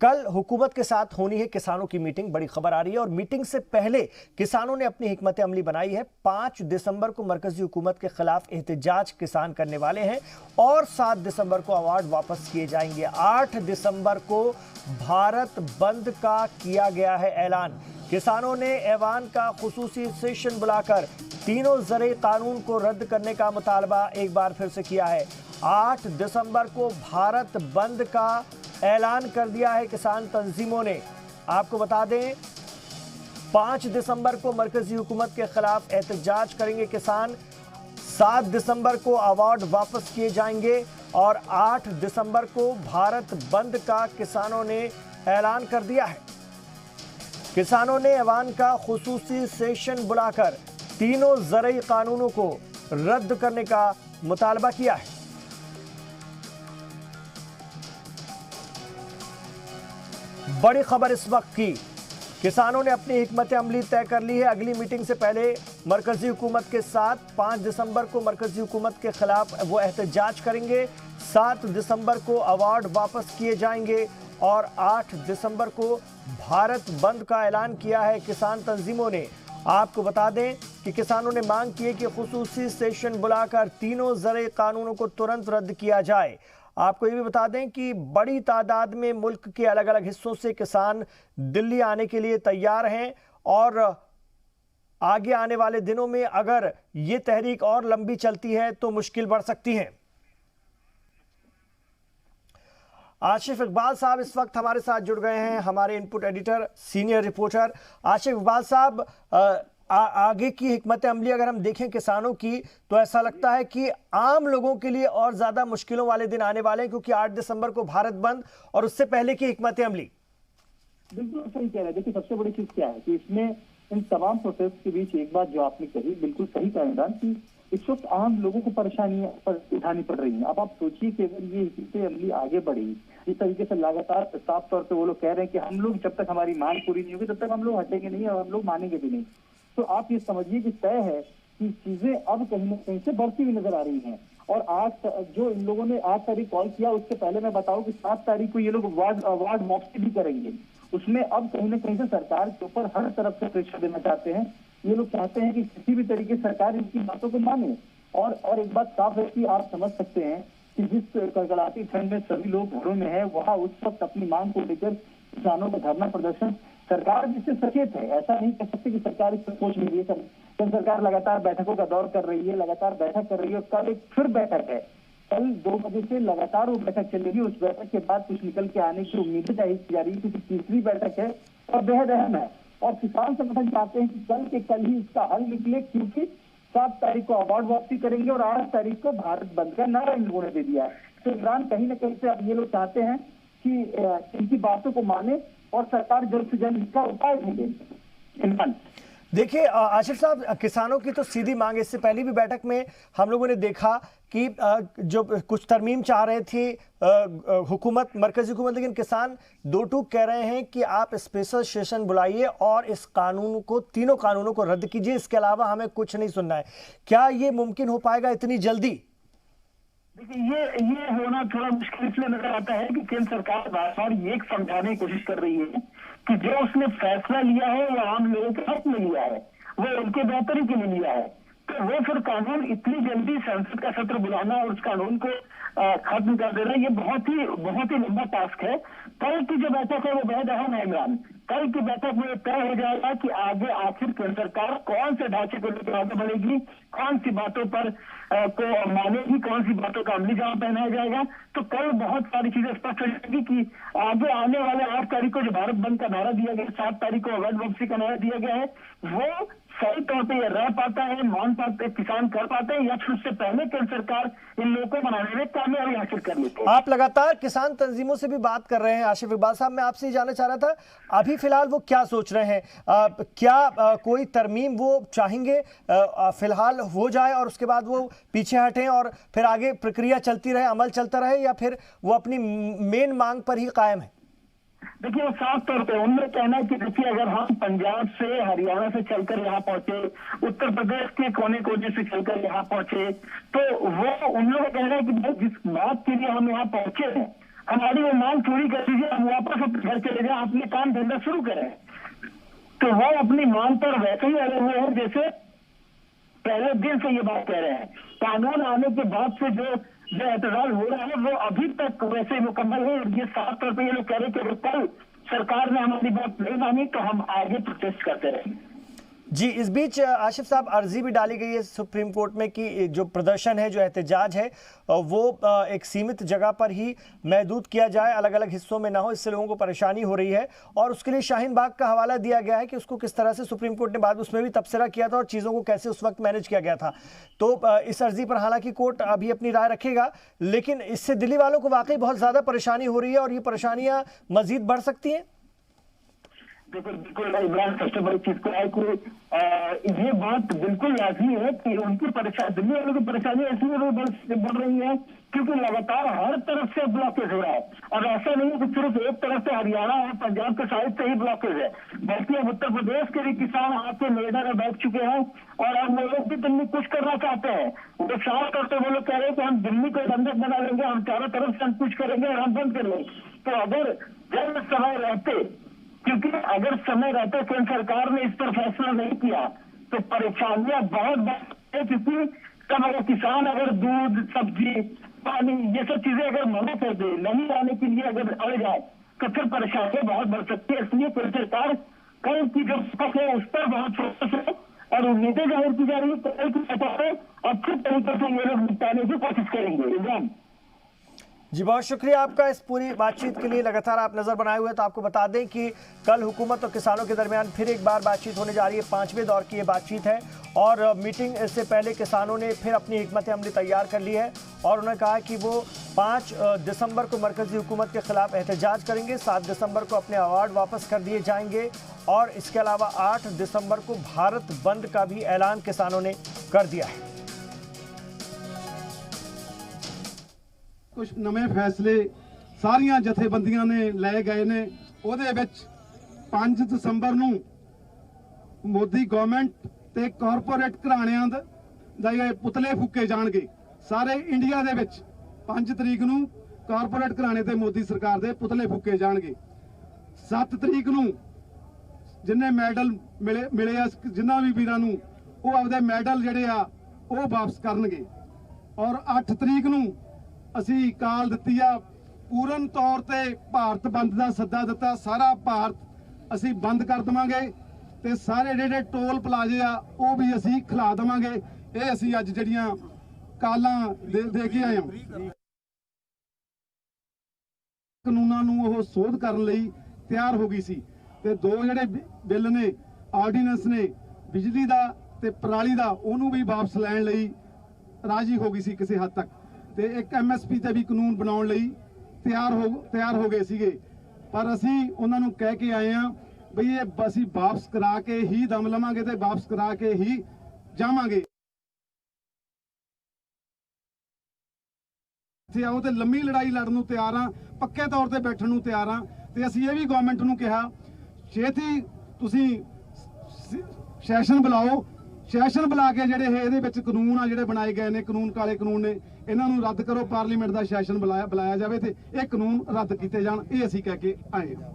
कल हुकूमत के साथ होनी है किसानों की मीटिंग, बड़ी खबर आ रही है। और मीटिंग से पहले किसानों ने अपनी हिकमत अमली बनाई है। 5 दिसंबर को मरकजी हुकूमत के खिलाफ एहतजाज किसान करने वाले हैं और 7 दिसंबर को अवार्ड वापस किए जाएंगे। 8 दिसंबर को भारत बंद का किया गया है ऐलान। किसानों ने ऐवान का खुसूसी सेशन बुलाकर तीनों ज़रई कानून को रद्द करने का मुतालबा एक बार फिर से किया है। 8 दिसंबर को भारत बंद का ऐलान कर दिया है किसान तंजीमों ने। आपको बता दें 5 दिसंबर को मरकजी हुकूमत के खिलाफ एहतजाज करेंगे किसान, 7 दिसंबर को अवार्ड वापस किए जाएंगे और 8 दिसंबर को भारत बंद का किसानों ने ऐलान कर दिया है। किसानों ने ऐवान का खुसूसी सेशन बुलाकर तीनों ज़रई कानूनों को रद्द करने का मुतालबा किया है। बड़ी खबर इस वक्त की, किसानों ने अपनी हिकमत अमली तय कर ली है। अगली मीटिंग से पहले मरकजी हुकूमत के साथ 5 दिसंबर को मरकजी हुकूमत के खिलाफ वो एहतजाज करेंगे, 7 दिसंबर को अवार्ड वापस किए जाएंगे और 8 दिसंबर को भारत बंद का ऐलान किया है किसान तंजीमों ने। आपको बता दें कि किसानों ने मांग की है कि खुसूसी सेशन बुलाकर तीनों ज़रई कानूनों को तुरंत रद्द किया जाए। आपको ये भी बता दें कि बड़ी तादाद में मुल्क के अलग अलग हिस्सों से किसान दिल्ली आने के लिए तैयार हैं और आगे आने वाले दिनों में अगर ये तहरीक और लंबी चलती है तो मुश्किल बढ़ सकती है। आशिफ इकबाल साहब इस वक्त हमारे साथ जुड़ गए हैं, हमारे input editor, senior reporter. Ashif Iqbal साहब, आगे की हिकमत अमली अगर हम देखें किसानों की तो ऐसा लगता है कि आम लोगों के लिए और ज्यादा मुश्किलों वाले दिन आने वाले हैं, क्योंकि 8 दिसंबर को भारत बंद और उससे पहले की हिकमत अमली। बिल्कुल सही कह रहे हैं। देखिए सबसे बड़ी चीज क्या है कि इसमें इन तमाम प्रोटेस्ट के बीच एक बात जो आपने कही बिल्कुल सही कहा इमरान, कि इस वक्त आम लोगों को परेशानियां उठानी पड़ रही हैं। अब आप सोचिए कि अगर ये हिकमत अमली आगे बढ़ी इस तरीके से लगातार, साफ तौर पे वो लोग कह रहे हैं कि हम लोग जब तक हमारी मांग पूरी नहीं होगी तब तक हम लोग हटेंगे नहीं और हम लोग मानेंगे भी नहीं, तो आप ये समझिए कि तय है कि चीजें अब कहीं ना कहीं से बढ़ती हुई नजर आ रही हैं। और आज जो इन लोगों ने 8 तारीख कॉल किया, उससे पहले मैं बताऊं कि 7 तारीख को ये लोग अवार्ड वापसी भी करेंगे। उसमें अब कहीं ना कहीं से सरकार के ऊपर हर तरफ से प्रेशर देना चाहते हैं। ये लोग चाहते हैं कि किसी भी तरीके से सरकार इनकी बातों को माने। और एक बात साफ है कि आप समझ सकते हैं कि जिस कड़कड़ाती ठंड में सभी लोग घरों में है, वहां उस वक्त अपनी मांग को लेकर किसानों का धरना प्रदर्शन, सरकार जिससे सचेत है, ऐसा नहीं कह सकते कि सरकार इस पर सोच नहीं रही है। सरकार लगातार बैठकों का दौर कर रही है, लगातार बैठक कर रही है। कल एक फिर बैठक है, कल 2 बजे से लगातार वो बैठक चलेगी। उस बैठक के बाद कुछ निकल के आने की उम्मीदें जाहिर की जा रही है, क्योंकि तीसरी बैठक है और बेहद अहम है। और किसान संगठन चाहते हैं कि कल के कल ही इसका हल निकले, क्योंकि 7 तारीख को अवार्ड वापसी करेंगे और 8 तारीख को भारत बंद का नारा इन लोगों ने दे दिया है। तो इमरान कहीं ना कहीं से अब ये लोग चाहते हैं कि इनकी बातों को माने और सरकार जल्द से जल्द इसका उपाय ढूंढे। इमरान देखिए आशिफ साहब, किसानों की तो सीधी मांग, इससे पहले भी बैठक में हम लोगों ने देखा कि जो कुछ तरमीम चाह रहे थी हुकूमत, मरकजी हुकूमत, लेकिन किसान दो टूक कह रहे हैं कि आप स्पेशल सेशन बुलाइए और इस कानून को, तीनों कानूनों को रद्द कीजिए, इसके अलावा हमें कुछ नहीं सुनना है। क्या ये मुमकिन हो पाएगा इतनी जल्दी? देखिए ये होना थोड़ा मुश्किल इसलिए नजर आता है कि केंद्र सरकार बार-बार ये समझाने की कोशिश कर रही है कि जो उसने फैसला लिया है वो आम लोगों के हक में लिया है, वो उनके बेहतरी के लिए लिया है। तो वो फिर कानून इतनी जल्दी संसद का सत्र बुलाना और उस कानून को खत्म कर देना, ये बहुत ही लंबा टास्क है। कल की जो बैठक है वो बेहद अहम है इमरान। कल की बैठक में तय हो जाएगा कि आगे आखिर केंद्र सरकार कौन से ढांचे को लेकर आगे बढ़ेगी, कौन सी बातों पर को मानेगी, कौन सी बातों का अमली जामा पहनाया जाएगा। तो कल बहुत सारी चीजें स्पष्ट हो जाएगी कि आगे आने वाले 8 तारीख को जो भारत बंद का नारा दिया गया, 7 तारीख को अवार्ड वापसी का नारा दिया गया है, वो सही तौर पे ये रह पाता है, मान पाते, किसान कर पाते हैं, या फिर उससे पहले केंद्र सरकार इन लोगों को बनाने में कामयाबी हासिल कर लेते हैं। आप लगातार किसान तंजीमों से भी बात कर रहे हैं आशिफ इकबाल साहब, मैं आपसे जानना चाह रहा था अभी फिलहाल वो क्या सोच रहे हैं? क्या कोई तरमीम वो चाहेंगे फिलहाल हो जाए और उसके बाद वो पीछे हटें और फिर आगे प्रक्रिया चलती रहे, अमल चलता रहे, या फिर वो अपनी मेन मांग पर ही कायम है? देखिए साफ तौर पे उनका कहना है कि देखिए अगर हम पंजाब से, हरियाणा से चलकर यहाँ पहुंचे, उत्तर प्रदेश के कोने कोने से चलकर यहाँ पहुंचे, तो वो उन लोगों का कहना है कि जिस बात के लिए हम यहाँ पहुंचे हैं, हमारी वो मांग पूरी कर दीजिए, हम वापस अपने घर चले जाए, अपने काम धंधा शुरू करें। तो वो अपनी मांग पर वैसे ही अड़े हुए हैं जैसे पहले दिन से ये बात कह रहे हैं। कानून आने के बाद से जो एतजाज हो रहा है वो अभी तक वैसे मुकम्मल है। ये साफ तौर पर ये लोग कह रहे कि अगर कल सरकार ने हमारी बात नहीं मानी तो हम आगे प्रोटेस्ट करते रहेंगे। जी, इस बीच आशिफ साहब अर्जी भी डाली गई है सुप्रीम कोर्ट में कि जो प्रदर्शन है, जो एहतजाज है, वो एक सीमित जगह पर ही महदूद किया जाए, अलग अलग हिस्सों में ना हो, इससे लोगों को परेशानी हो रही है। और उसके लिए शाहीन बाग का हवाला दिया गया है कि उसको किस तरह से सुप्रीम कोर्ट ने बाद उसमें भी तबसरा किया था और चीज़ों को कैसे उस वक्त मैनेज किया गया था। तो इस अर्जी पर हालांकि कोर्ट अभी अपनी राय रखेगा, लेकिन इससे दिल्ली वालों को वाकई बहुत ज़्यादा परेशानी हो रही है और ये परेशानियाँ मजीद बढ़ सकती हैं। बिल्कुल इमरान, सबसे बड़ी चीज को है कि ये बात बिल्कुल लाजमी है कि उनकी परेशानी, दिल्ली वालों की परेशानी इसलिए बढ़ रही है क्योंकि लगातार हर तरफ से ब्लॉकेज हो रहा है। और ऐसा नहीं है कि सिर्फ एक तरफ से हरियाणा और पंजाब के साइड से ही ब्लॉकेज है, बल्कि अब उत्तर प्रदेश के भी किसान आके नोएडा में बैठ चुके हैं और अब वो लोग भी दिल्ली कुछ करना चाहते हैं। वो साफ तौर पर वो लोग कह रहे हैं कि हम दिल्ली को बंधक बना लेंगे, हम चारों तरफ से हम कुछ करेंगे और हम बंद कर लेंगे। तो अगर जब समय रहते, क्योंकि अगर समय रहते केंद्र सरकार ने इस पर फैसला नहीं किया तो परेशानियां बहुत बढ़ है। क्योंकि तब अगर किसान अगर दूध, सब्जी, पानी ये सब चीजें अगर मना कर दे, नहीं लाने के लिए अगर अड़ जाए तो फिर परेशानियां बहुत बढ़ सकती है। इसलिए केंद्र सरकार कल की जो स्पष्ट है उस पर बहुत फोकस है और उम्मीदें जाहिर की जा रही है कल की सतह पर अच्छे तरीके से ये लोग निपटाने की कोशिश करेंगे। इमरान जी, बहुत शुक्रिया आपका इस पूरी बातचीत के लिए। लगातार आप नज़र बनाए हुए, तो आपको बता दें कि कल हुकूमत और किसानों के दरमियान फिर एक बार बातचीत होने जा रही है। 5वें दौर की ये बातचीत है और मीटिंग से पहले किसानों ने फिर अपनी हिकमत अमली तैयार कर ली है और उन्होंने कहा कि वो 5 दिसंबर को मरकज़ी हुकूमत के खिलाफ एहतजाज करेंगे, 7 दिसंबर को अपने अवार्ड वापस कर दिए जाएंगे और इसके अलावा 8 दिसंबर को भारत बंद का भी ऐलान किसानों ने कर दिया है। कुछ नਵੇਂ फैसले सारियां जथेबंदियां ने ले गए ने। ਉਹਦੇ ਵਿੱਚ 5 ਦਸੰਬਰ ਨੂੰ ਮੋਦੀ ਗਵਰਨਮੈਂਟ ਤੇ ਕਾਰਪੋਰੇਟ ਘਰਾਣਿਆਂ ਦਾ ਇਹ ਪੁਤਲੇ ਫੂਕੇ ਜਾਣਗੇ ਸਾਰੇ ਇੰਡੀਆ ਦੇ ਵਿੱਚ। 5 ਤਰੀਕ ਨੂੰ ਕਾਰਪੋਰੇਟ ਘਰਾਣੇ ਤੇ ਮੋਦੀ ਸਰਕਾਰ ਦੇ ਪੁਤਲੇ ਫੂਕੇ ਜਾਣਗੇ। 7 ਤਰੀਕ ਨੂੰ ਜਿੰਨੇ ਮੈਡਲ ਮਿਲੇ ਆ ਜਿਨ੍ਹਾਂ ਵੀ ਵੀਰਾਂ ਨੂੰ ਉਹ ਆਪਦੇ ਮੈਡਲ ਜਿਹੜੇ ਆ ਉਹ ਵਾਪਸ ਕਰਨਗੇ। ਔਰ 8 ਤਰੀਕ ਨੂੰ ਅਸੀਂ ਕਾਲ ਦਿੱਤੀ ਆ ਪੂਰਨ ਤੌਰ ਤੇ ਭਾਰਤ ਬੰਦ ਦਾ ਸੱਦਾ ਦਿੱਤਾ। ਸਾਰਾ ਭਾਰਤ ਅਸੀਂ ਬੰਦ ਕਰ ਦੇਵਾਂਗੇ ਤੇ ਸਾਰੇ ਜਿਹੜੇ ਟੋਲ ਪਲਾਜ਼ੇ ਆ ਉਹ ਵੀ ਅਸੀਂ ਖਿਲਾ ਦੇਵਾਂਗੇ। ਇਹ ਅਸੀਂ ਅੱਜ ਜਿਹੜੀਆਂ ਕਾਲਾਂ ਦੇ ਕੇ ਆਏ ਹਾਂ। ਕਾਨੂੰਨਾਂ ਨੂੰ ਉਹ ਸੋਧ ਕਰਨ ਲਈ ਤਿਆਰ ਹੋ ਗਈ ਸੀ ਤੇ 2 ਜਿਹੜੇ ਬਿੱਲ ਨੇ, ਆਰਡੀਨੈਂਸ ਨੇ, ਬਿਜਲੀ ਦਾ ਤੇ ਪਰਾਲੀ ਦਾ, ਉਹਨੂੰ ਵੀ ਵਾਪਸ ਲੈਣ ਲਈ ਰਾਜੀ ਹੋ ਗਈ ਸੀ ਕਿਸੇ ਹੱਦ ਤੱਕ। ਤੇ ਇੱਕ ਐਮਐਸਪੀ ਤੇ ਵੀ ਕਾਨੂੰਨ ਬਣਾਉਣ ਲਈ ਤਿਆਰ ਹੋ ਗਏ ਸੀਗੇ। ਪਰ ਅਸੀਂ ਉਹਨਾਂ ਨੂੰ ਕਹਿ ਕੇ ਆਏ ਆ ਬਈ ਇਹ ਅਸੀਂ ਵਾਪਸ ਕਰਾ ਕੇ ਹੀ ਦਮ ਲਵਾਂਗੇ ਤੇ ਵਾਪਸ ਕਰਾ ਕੇ ਹੀ ਜਾਵਾਂਗੇ। ਇੱਥੇ ਆਓ ਤੇ ਲੰਮੀ ਲੜਾਈ ਲੜਨ ਨੂੰ ਤਿਆਰ ਆ, ਪੱਕੇ ਤੌਰ ਤੇ ਬੈਠਣ ਨੂੰ ਤਿਆਰ ਆ। ਤੇ ਅਸੀਂ ਇਹ ਵੀ ਗਵਰਨਮੈਂਟ ਨੂੰ ਕਿਹਾ ਛੇਤੀ ਤੁਸੀਂ ਸੈਸ਼ਨ ਬੁਲਾਓ। ਸੈਸ਼ਨ ਬੁਲਾ ਕੇ ਜਿਹੜੇ ਇਹਦੇ ਵਿੱਚ ਕਾਨੂੰਨ ਆ ਜਿਹੜੇ ਬਣਾਏ ਗਏ ਨੇ, ਕਾਨੂੰਨ ਕਾਲੇ ਕਾਨੂੰਨ ਨੇ, ਇਹਨਾਂ ਨੂੰ ਰੱਦ ਕਰੋ। ਪਾਰਲੀਮੈਂਟ ਦਾ ਸੈਸ਼ਨ ਬੁਲਾਇਆ ਜਾਵੇ ਤੇ ਇਹ ਕਾਨੂੰਨ ਰੱਦ ਕੀਤੇ ਜਾਣ। ਇਹ ਅਸੀਂ ਕਹਿ ਕੇ ਆਏ ਹਾਂ।